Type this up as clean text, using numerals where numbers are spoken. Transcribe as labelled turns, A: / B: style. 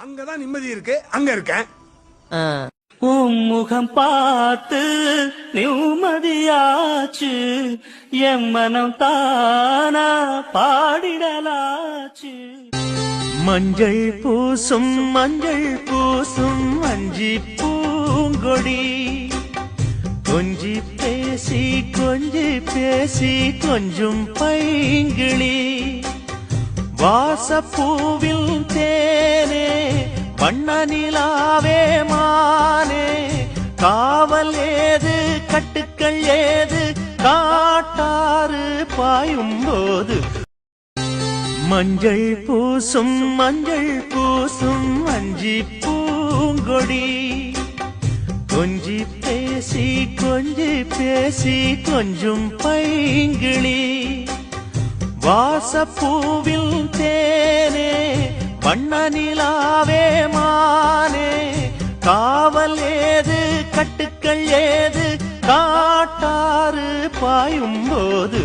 A: அங்கதான் நிம்மதி இருக்கு, அங்க இருக்கேன்.
B: முகம் பார்த்து நிம்மதியாச்சு, என் மனம் தானா பாடிடலாச்சு. மஞ்சள் பூசும் மஞ்சி பூங்கொடி, கொஞ்சி பேசி கொஞ்சம் பைங்கிளி, வாசப்பூவில் தேனே வண்ண நிலாவே மானே, காவல் ஏது கட்டுக்கள் ஏது காட்டாறு பாயும் போது. மஞ்சள் பூசும் மஞ்சி பூங்கொடி, கொஞ்சி பேசி கொஞ்சம் பைங்கிளி, வாசப்பூவில் தேனே வண்ண நிலாவே மானே, காவல் ஏது கட்டுக்கள் ஏது காட்டாறு பாயும் போது.